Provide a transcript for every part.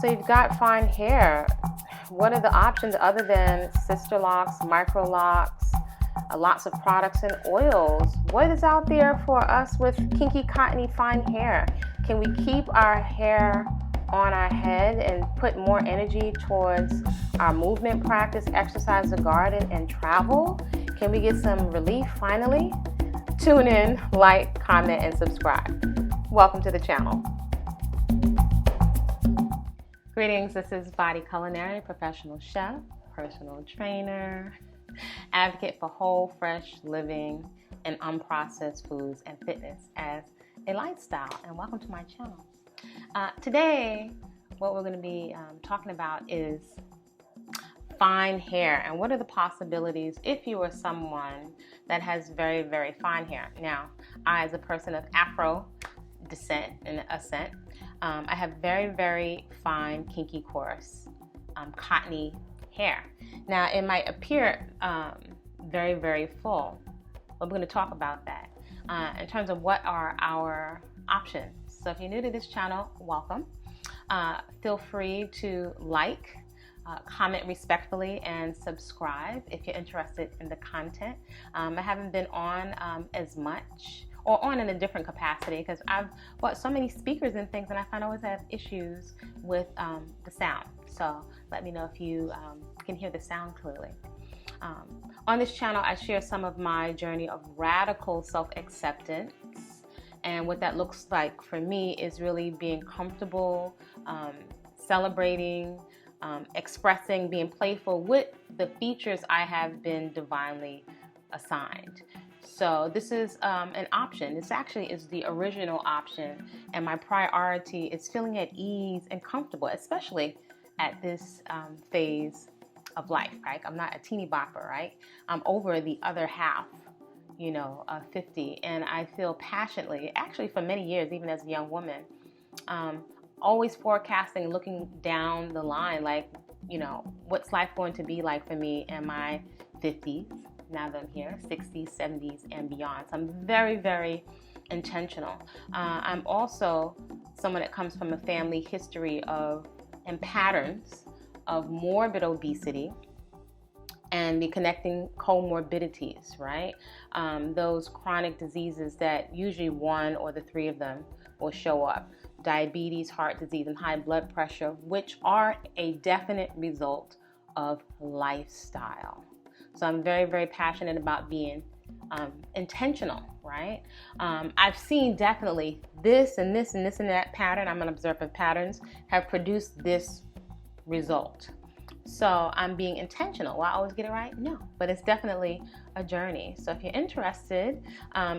So you've got fine hair. What are the options other than Sisterlocs, Microlocs, lots of products and oils? What is out there for us with kinky, cottony, fine hair? Can we keep our hair on our head and put more energy towards our movement practice, exercise, the garden, and travel? Can we get some relief finally? Tune in, like, comment, and subscribe. Welcome to the channel. Greetings, this is Body-Culinary, professional chef, personal trainer, advocate for whole, fresh living and unprocessed foods and fitness as a lifestyle, and welcome to my channel. Today, what we're going to be talking about is fine hair and what are the possibilities if you are someone that has very, very fine hair. Now, I, as a person of Afro descent and ascent, I have very, very fine, kinky, coarse, cottony hair. Now, it might appear very, very full, but we're going to talk about that in terms of what are our options. So if you're new to this channel, welcome. Feel free to like, comment respectfully, and subscribe if you're interested in the content. I haven't been on as much, or on in a different capacity, because I've watched so many speakers and things, and I find I always have issues with the sound. So let me know if you can hear the sound clearly. On this channel, I share some of my journey of radical self-acceptance, and what that looks like for me is really being comfortable, celebrating, expressing, being playful with the features I have been divinely assigned. So this is an option. This actually is the original option, and my priority is feeling at ease and comfortable, especially at this phase of life, right? I'm not a teeny bopper, right? I'm over the other half, you know, of 50, and I feel passionately, actually for many years, even as a young woman, always forecasting, looking down the line, like, you know, what's life going to be like for me in my 50s? Now that I'm here, 60s, 70s, and beyond. So I'm very, very intentional. I'm also someone that comes from a family history of and patterns of morbid obesity and the connecting comorbidities, right? Those chronic diseases that usually one or the three of them will show up. Diabetes, heart disease, and high blood pressure, which are a definite result of lifestyle. So I'm very, very passionate about being intentional, right? I've seen definitely this and this and this and that pattern. I'm an observer of patterns have produced this result. So I'm being intentional. Will I always get it right? No, but it's definitely a journey. So if you're interested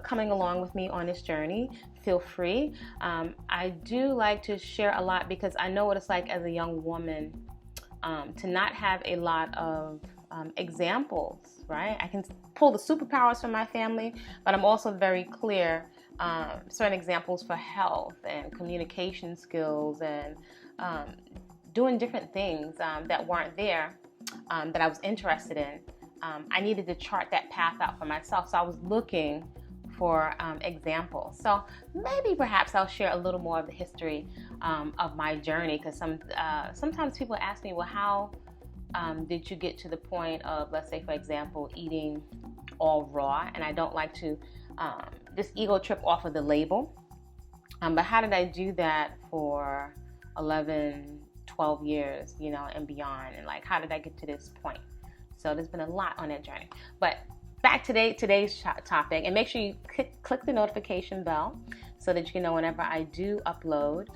coming along with me on this journey, feel free. I do like to share a lot because I know what it's like as a young woman to not have a lot of examples, right? I can pull the superpowers from my family, but I'm also very clear certain examples for health and communication skills and doing different things that weren't there that I was interested in. I needed to chart that path out for myself, so I was looking for examples. So maybe perhaps I'll share a little more of the history of my journey, because sometimes people ask me, well, how did you get to the point of, let's say, for example, eating all raw? And I don't like to just ego trip off of the label. But how did I do that for 11, 12 years, you know, and beyond? And like, how did I get to this point? So there's been a lot on that journey. But back to today's topic, and make sure you click the notification bell so that you can know whenever I do upload.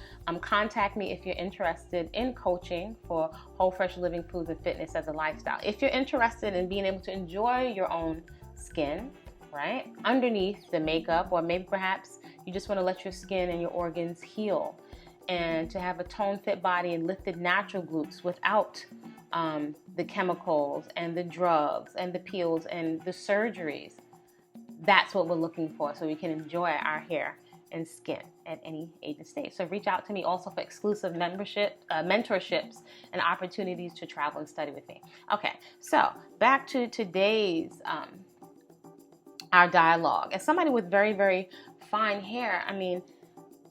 Contact me if you're interested in coaching for whole, fresh living foods and fitness as a lifestyle. If you're interested in being able to enjoy your own skin, right, underneath the makeup, or maybe perhaps you just want to let your skin and your organs heal, and to have a toned, fit body and lifted natural glutes without the chemicals and the drugs and the peels and the surgeries. That's what we're looking for, so we can enjoy our hair and skin at any age and stage. So reach out to me also for exclusive mentorships and opportunities to travel and study with me. Okay, so back to today's our dialogue. As somebody with very, very fine hair, I mean,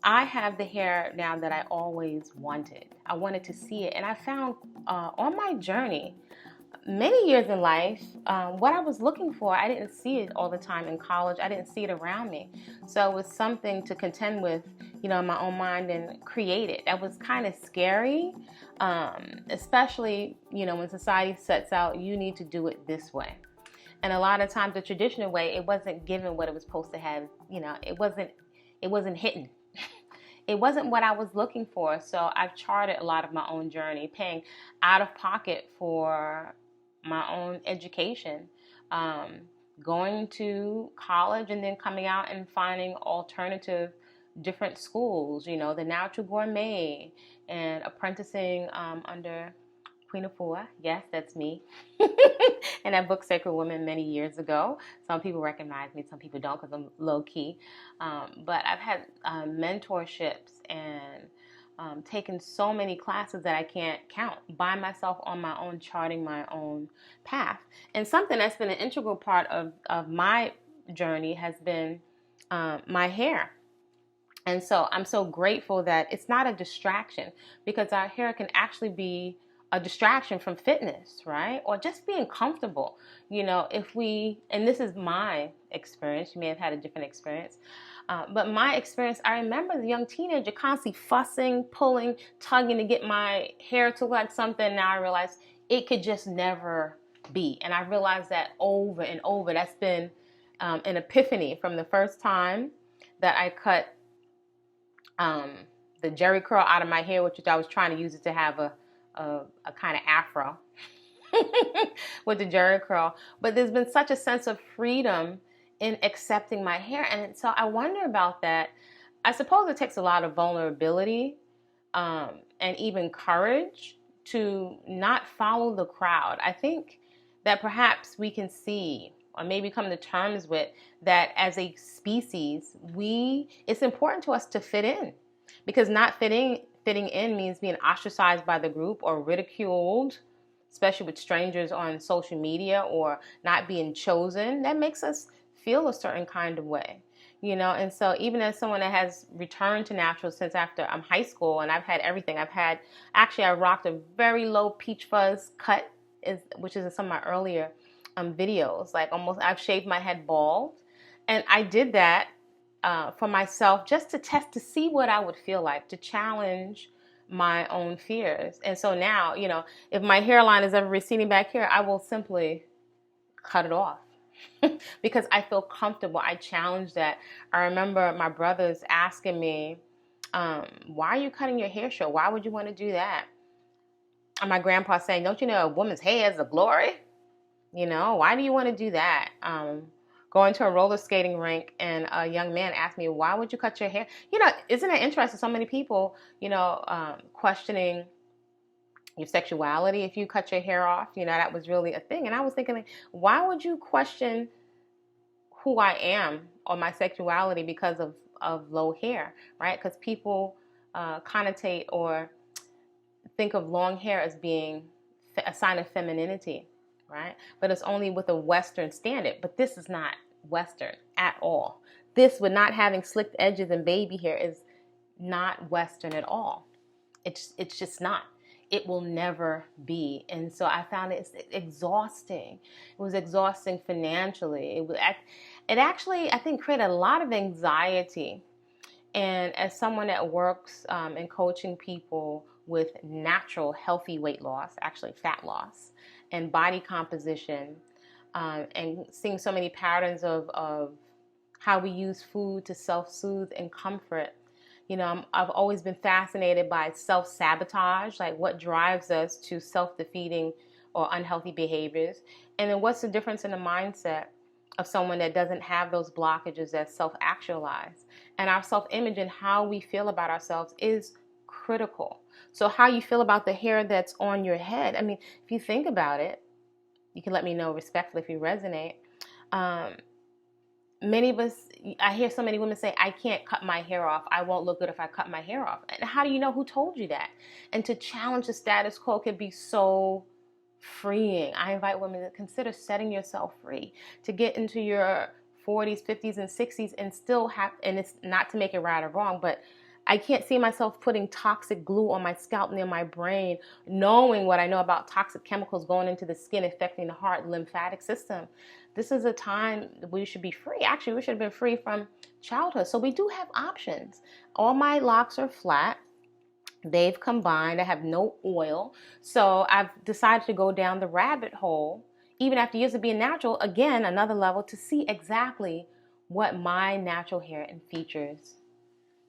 I have the hair now that I always wanted. I wanted to see it. And I found on my journey, many years in life, what I was looking for, I didn't see it all the time in college. I didn't see it around me. So it was something to contend with, in my own mind and create it. That was kind of scary, especially, when society sets out, you need to do it this way. And a lot of times the traditional way, it wasn't given what it was supposed to have. It wasn't hidden. It wasn't what I was looking for. So I've charted a lot of my own journey, paying out of pocket for my own education, going to college and then coming out and finding alternative different schools, the Natural Gourmet, and apprenticing under Queen Afua. Yes, that's me. And that book, Sacred Woman, many years ago. Some people recognize me, some people don't because I'm low key. But I've had mentorships and taken so many classes that I can't count by myself on my own, charting my own path. And something that's been an integral part of my journey has been my hair. And so I'm so grateful that it's not a distraction, because our hair can actually be a distraction from fitness, right? Or just being comfortable. And this is my experience, you may have had a different experience, but my experience, I remember as a young teenager constantly fussing, pulling, tugging to get my hair to look like something. Now I realize it could just never be. And I realized that over and over. That's been an epiphany from the first time that I cut the Jerry curl out of my hair, which I was trying to use it to have a kind of Afro with the Jerry curl. But there's been such a sense of freedom in accepting my hair. And so I wonder about that. I suppose it takes a lot of vulnerability and even courage to not follow the crowd. I think that perhaps we can see, or maybe come to terms with, that as a species, it's important to us to fit in, because not fitting in means being ostracized by the group or ridiculed, especially with strangers on social media, or not being chosen. That makes us feel a certain kind of way, and so even as someone that has returned to natural since after high school, and I've had everything. I rocked a very low peach fuzz cut, which is in some of my earlier videos. Like I've shaved my head bald, and I did that for myself, just to test, to see what I would feel like, to challenge my own fears. And so now, if my hairline is ever receding back here, I will simply cut it off because I feel comfortable. I challenge that. I remember my brothers asking me, why are you cutting your hair short? Why would you want to do that? And my grandpa saying, don't you know a woman's hair is a glory? Why do you want to do that? Going to a roller skating rink, and a young man asked me, why would you cut your hair? Isn't it interesting? So many people, questioning your sexuality if you cut your hair off. That was really a thing. And I was thinking, like, why would you question who I am or my sexuality because of low hair, right? Because people connotate or think of long hair as being a sign of femininity, right? But it's only with a Western standard. But this is not Western at all. This, with not having slicked edges and baby hair, is not Western at all. It's just not. It will never be. And so I found it exhausting. It was exhausting financially. It actually, I think, created a lot of anxiety. And as someone that works in coaching people with natural, healthy weight loss, actually fat loss, and body composition, and seeing so many patterns of how we use food to self-soothe and comfort, I've always been fascinated by self-sabotage, like what drives us to self-defeating or unhealthy behaviors. And then what's the difference in the mindset of someone that doesn't have those blockages, that's self-actualized. And our self-image and how we feel about ourselves is critical. So how you feel about the hair that's on your head, if you think about it, you can let me know respectfully if you resonate. Many of us, I hear so many women say, I can't cut my hair off. I won't look good if I cut my hair off. And how do you know who told you that? And to challenge the status quo can be so freeing. I invite women to consider setting yourself free, to get into your 40s, 50s, and 60s and still have, and it's not to make it right or wrong, but I can't see myself putting toxic glue on my scalp near my brain, knowing what I know about toxic chemicals going into the skin, affecting the heart, lymphatic system. This is a time we should be free. Actually, we should have been free from childhood. So we do have options. All my locks are flat. They've combined. I have no oil. So I've decided to go down the rabbit hole, even after years of being natural, again, another level, to see exactly what my natural hair and features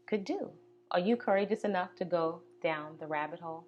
could do. Are you courageous enough to go down the rabbit hole?